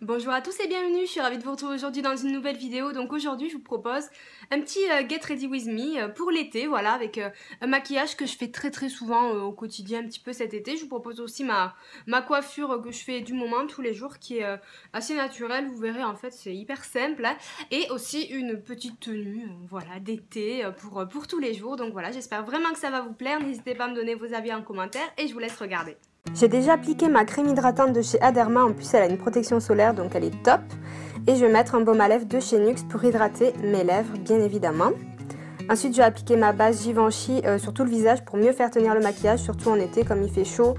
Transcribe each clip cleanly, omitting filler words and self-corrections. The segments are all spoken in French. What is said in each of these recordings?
Bonjour à tous et bienvenue, je suis ravie de vous retrouver aujourd'hui dans une nouvelle vidéo. Donc aujourd'hui je vous propose un petit Get Ready With Me pour l'été, voilà, avec un maquillage que je fais très souvent au quotidien un petit peu cet été. Je vous propose aussi ma coiffure que je fais du moment tous les jours qui est assez naturelle, vous verrez en fait c'est hyper simple, hein. Et aussi une petite tenue voilà, d'été pour tous les jours. Donc voilà, j'espère vraiment que ça va vous plaire, n'hésitez pas à me donner vos avis en commentaire et je vous laisse regarder. J'ai déjà appliqué ma crème hydratante de chez Aderma, en plus elle a une protection solaire donc elle est top. Et je vais mettre un baume à lèvres de chez NYX pour hydrater mes lèvres bien évidemment. Ensuite je vais appliquer ma base Givenchy sur tout le visage pour mieux faire tenir le maquillage, surtout en été comme il fait chaud.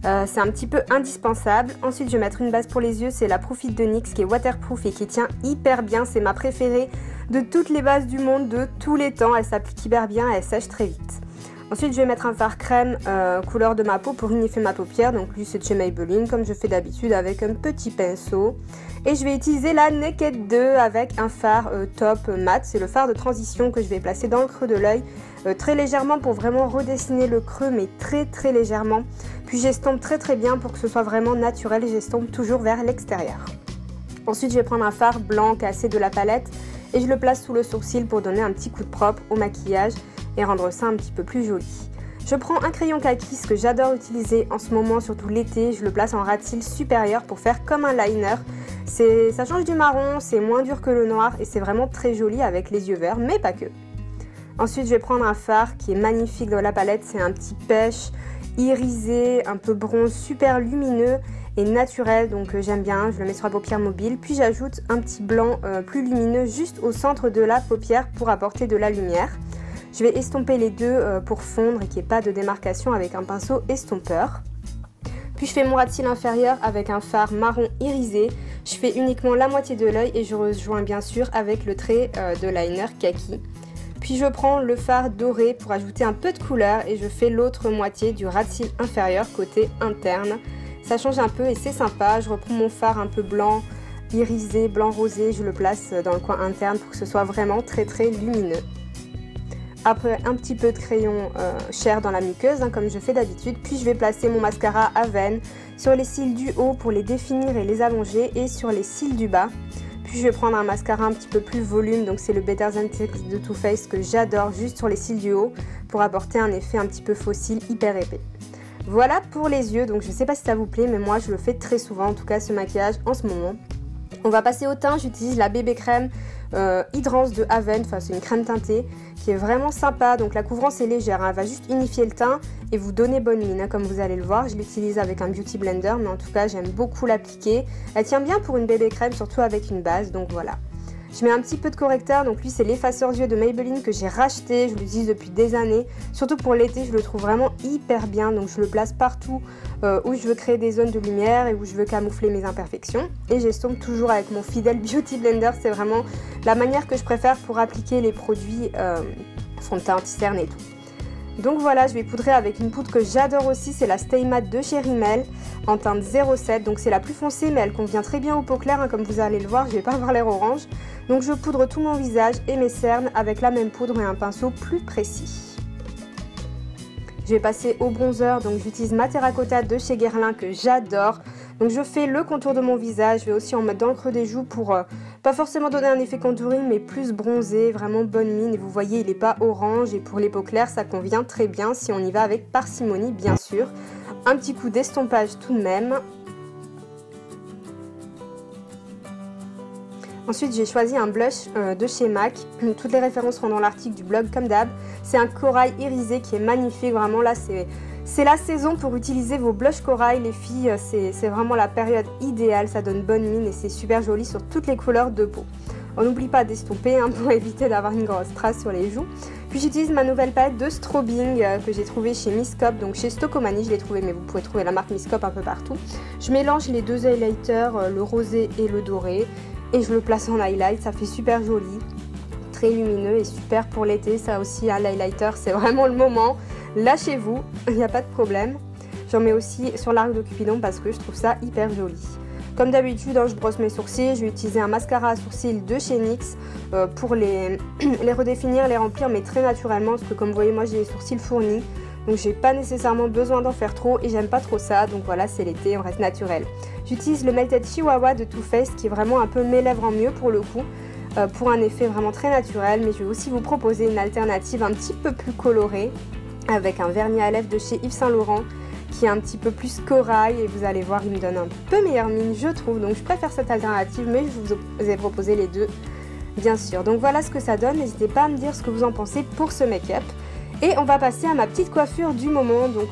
C'est un petit peu indispensable. Ensuite je vais mettre une base pour les yeux, c'est la Profit de NYX qui est waterproof et qui tient hyper bien. C'est ma préférée de toutes les bases du monde, de tous les temps. Elle s'applique hyper bien, elle sèche très vite. Ensuite je vais mettre un fard crème couleur de ma peau pour unifier ma paupière. Donc lui c'est de chez Maybelline comme je fais d'habitude avec un petit pinceau. Et je vais utiliser la Naked 2 avec un fard top mat. C'est le fard de transition que je vais placer dans le creux de l'œil très légèrement pour vraiment redessiner le creux, mais très légèrement. Puis j'estompe très bien pour que ce soit vraiment naturel et j'estompe toujours vers l'extérieur. Ensuite je vais prendre un fard blanc cassé de la palette et je le place sous le sourcil pour donner un petit coup de propre au maquillage et rendre ça un petit peu plus joli. Je prends un crayon kaki, ce que j'adore utiliser en ce moment, surtout l'été. Je le place en ras de cils supérieur pour faire comme un liner. Ça change du marron, c'est moins dur que le noir et c'est vraiment très joli avec les yeux verts, mais pas que. Ensuite, je vais prendre un fard qui est magnifique dans la palette. C'est un petit pêche irisé, un peu bronze, super lumineux et naturel. Donc j'aime bien, je le mets sur la paupière mobile. Puis j'ajoute un petit blanc plus lumineux juste au centre de la paupière pour apporter de la lumière. Je vais estomper les deux pour fondre et qu'il n'y ait pas de démarcation avec un pinceau estompeur. Puis je fais mon ras de cils inférieur avec un fard marron irisé. Je fais uniquement la moitié de l'œil et je rejoins bien sûr avec le trait de liner kaki. Puis je prends le fard doré pour ajouter un peu de couleur et je fais l'autre moitié du ras de cils inférieur côté interne. Ça change un peu et c'est sympa. Je reprends mon fard un peu blanc irisé, blanc rosé. Je le place dans le coin interne pour que ce soit vraiment très lumineux. Après un petit peu de crayon chair dans la muqueuse comme je fais d'habitude. Puis je vais placer mon mascara à veine sur les cils du haut pour les définir et les allonger et sur les cils du bas. Puis je vais prendre un mascara un petit peu plus volume, donc c'est le Better Than Sex de Too Faced que j'adore, juste sur les cils du haut pour apporter un effet un petit peu faux cils hyper épais. Voilà pour les yeux, donc je ne sais pas si ça vous plaît mais moi je le fais très souvent, en tout cas ce maquillage en ce moment. On va passer au teint, j'utilise la bébé crème Hydrance de Haven, enfin c'est une crème teintée qui est vraiment sympa, donc la couvrance est légère, elle va juste unifier le teint et vous donner bonne mine, comme vous allez le voir. Je l'utilise avec un beauty blender mais en tout cas j'aime beaucoup l'appliquer, elle tient bien pour une bébé crème, surtout avec une base, donc voilà. Je mets un petit peu de correcteur, donc lui c'est l'effaceur yeux de Maybelline que j'ai racheté, je l'utilise depuis des années, surtout pour l'été je le trouve vraiment hyper bien, donc je le place partout où je veux créer des zones de lumière et où je veux camoufler mes imperfections. Et j'estompe toujours avec mon fidèle beauty blender, c'est vraiment la manière que je préfère pour appliquer les produits fond de teint, anti-cerne et tout. Donc voilà, je vais poudrer avec une poudre que j'adore aussi, c'est la Stay Matte de chez Rimmel en teinte 07. Donc c'est la plus foncée mais elle convient très bien aux peaux claires, comme vous allez le voir, je vais pas avoir l'air orange. Donc je poudre tout mon visage et mes cernes avec la même poudre et un pinceau plus précis. Je vais passer au bronzer, donc j'utilise ma Terracotta de chez Guerlain que j'adore. Donc je fais le contour de mon visage, je vais aussi en mettre dans le creux des joues pour pas forcément donner un effet contouring mais plus bronzé, vraiment bonne mine. Et vous voyez il n'est pas orange et pour les peaux claires ça convient très bien si on y va avec parcimonie bien sûr. Un petit coup d'estompage tout de même. Ensuite j'ai choisi un blush de chez MAC, toutes les références seront dans l'article du blog comme d'hab. C'est un corail irisé qui est magnifique, vraiment là c'est la saison pour utiliser vos blushs corail les filles, c'est vraiment la période idéale, ça donne bonne mine et c'est super joli sur toutes les couleurs de peau. On n'oublie pas d'estomper pour éviter d'avoir une grosse trace sur les joues. Puis j'utilise ma nouvelle palette de strobing que j'ai trouvée chez Miss Cop, donc chez Stocomanie je l'ai trouvée mais vous pouvez trouver la marque Miss Cop un peu partout. Je mélange les deux highlighters, le rosé et le doré. Et je le place en highlight, ça fait super joli, très lumineux et super pour l'été. Ça aussi, l'highlighter, c'est vraiment le moment. Lâchez-vous, il n'y a pas de problème. J'en mets aussi sur l'arc de Cupidon parce que je trouve ça hyper joli. Comme d'habitude, je brosse mes sourcils. Je vais utiliser un mascara à sourcils de chez NYX pour les redéfinir, les remplir, mais très naturellement. Parce que comme vous voyez, moi j'ai les sourcils fournis. Donc j'ai pas nécessairement besoin d'en faire trop et j'aime pas trop ça. Donc voilà, c'est l'été, on reste naturel. J'utilise le Melted Chihuahua de Too Faced qui est vraiment un peu mes lèvres en mieux pour le coup, pour un effet vraiment très naturel. Mais je vais aussi vous proposer une alternative un petit peu plus colorée avec un vernis à lèvres de chez Yves Saint Laurent qui est un petit peu plus corail et vous allez voir, il me donne un peu meilleure mine je trouve. Donc je préfère cette alternative, mais je vous ai proposé les deux bien sûr. Donc voilà ce que ça donne, n'hésitez pas à me dire ce que vous en pensez pour ce make-up. Et on va passer à ma petite coiffure du moment. Donc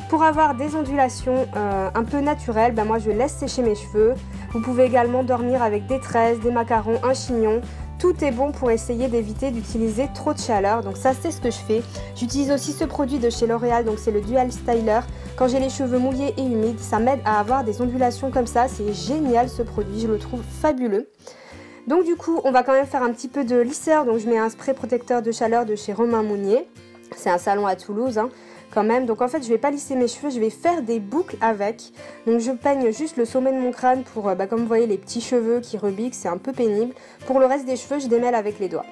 pour avoir des ondulations un peu naturelles, moi je laisse sécher mes cheveux. Vous pouvez également dormir avec des tresses, des macarons, un chignon. Tout est bon pour essayer d'éviter d'utiliser trop de chaleur, donc ça c'est ce que je fais. J'utilise aussi ce produit de chez L'Oréal, donc c'est le Dual Styler. Quand j'ai les cheveux mouillés et humides, ça m'aide à avoir des ondulations comme ça, c'est génial ce produit, je le trouve fabuleux. Donc du coup, on va quand même faire un petit peu de lisseur, donc je mets un spray protecteur de chaleur de chez Romain Mounier. C'est un salon à Toulouse quand même, donc en fait je vais pas lisser mes cheveux, je vais faire des boucles avec. Donc je peigne juste le sommet de mon crâne pour, comme vous voyez, les petits cheveux qui rebiquent, c'est un peu pénible. Pour le reste des cheveux, je démêle avec les doigts.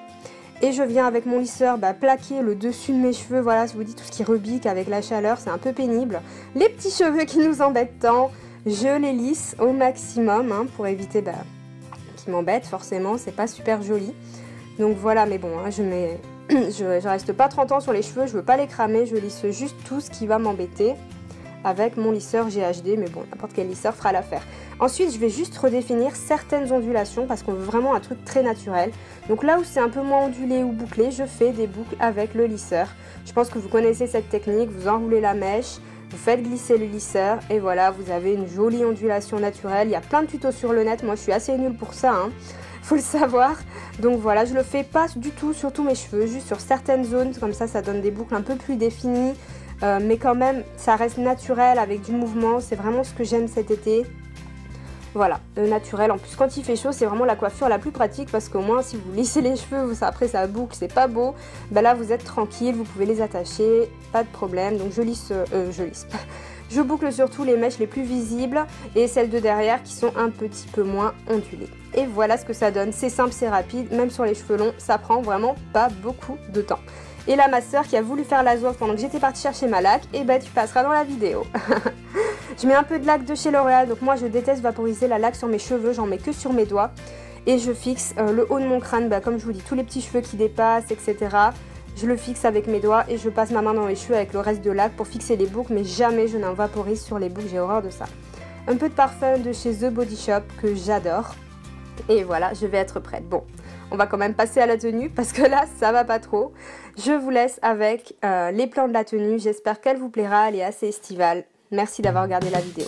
Et je viens avec mon lisseur plaquer le dessus de mes cheveux, voilà, je vous dis tout ce qui rebique avec la chaleur, c'est un peu pénible. Les petits cheveux qui nous embêtent tant, je les lisse au maximum pour éviter qu'ils m'embêtent, forcément, c'est pas super joli. Donc voilà, mais bon, je reste pas 30 ans sur les cheveux, je veux pas les cramer, je lisse juste tout ce qui va m'embêter avec mon lisseur GHD, mais bon, n'importe quel lisseur fera l'affaire. Ensuite, je vais juste redéfinir certaines ondulations parce qu'on veut vraiment un truc très naturel. Donc là où c'est un peu moins ondulé ou bouclé, je fais des boucles avec le lisseur. Je pense que vous connaissez cette technique, vous enroulez la mèche, vous faites glisser le lisseur et voilà, vous avez une jolie ondulation naturelle. Il y a plein de tutos sur le net, moi je suis assez nulle pour ça, faut le savoir. Donc voilà, je le fais pas du tout sur tous mes cheveux, juste sur certaines zones, comme ça donne des boucles un peu plus définies. Mais quand même, ça reste naturel avec du mouvement, c'est vraiment ce que j'aime cet été. Voilà, le naturel. En plus, quand il fait chaud, c'est vraiment la coiffure la plus pratique parce qu'au moins, si vous lissez les cheveux, après ça boucle, c'est pas beau. Là, vous êtes tranquille, vous pouvez les attacher, pas de problème. Donc je boucle surtout les mèches les plus visibles et celles de derrière qui sont un petit peu moins ondulées. Et voilà ce que ça donne. C'est simple, c'est rapide, même sur les cheveux longs, ça prend vraiment pas beaucoup de temps. Et là, ma soeur qui a voulu faire la zouave pendant que j'étais partie chercher ma laque, et tu passeras dans la vidéo. Je mets un peu de laque de chez L'Oréal, donc moi je déteste vaporiser la laque sur mes cheveux, j'en mets que sur mes doigts. Et je fixe le haut de mon crâne, comme je vous dis, tous les petits cheveux qui dépassent, etc. Je le fixe avec mes doigts et je passe ma main dans les cheveux avec le reste de laque pour fixer les boucles, mais jamais je n'en vaporise sur les boucles, j'ai horreur de ça. Un peu de parfum de chez The Body Shop que j'adore. Et voilà, je vais être prête. Bon, on va quand même passer à la tenue parce que là, ça va pas trop. Je vous laisse avec les plans de la tenue. J'espère qu'elle vous plaira, elle est assez estivale. Merci d'avoir regardé la vidéo.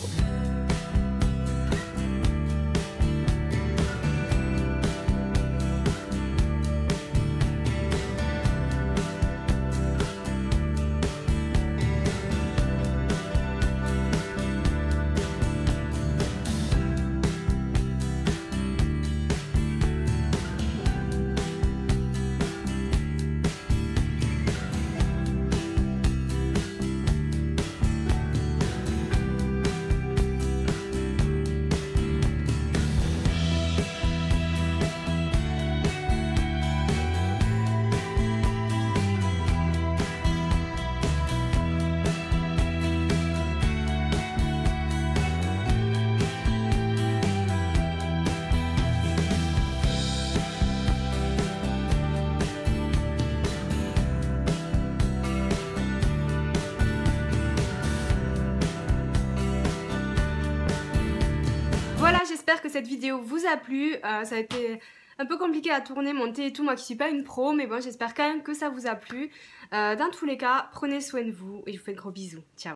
Voilà, j'espère que cette vidéo vous a plu. Ça a été un peu compliqué à tourner, monter et tout, moi qui suis pas une pro, mais bon, j'espère quand même que ça vous a plu. Dans tous les cas, prenez soin de vous et je vous fais de gros bisous. Ciao.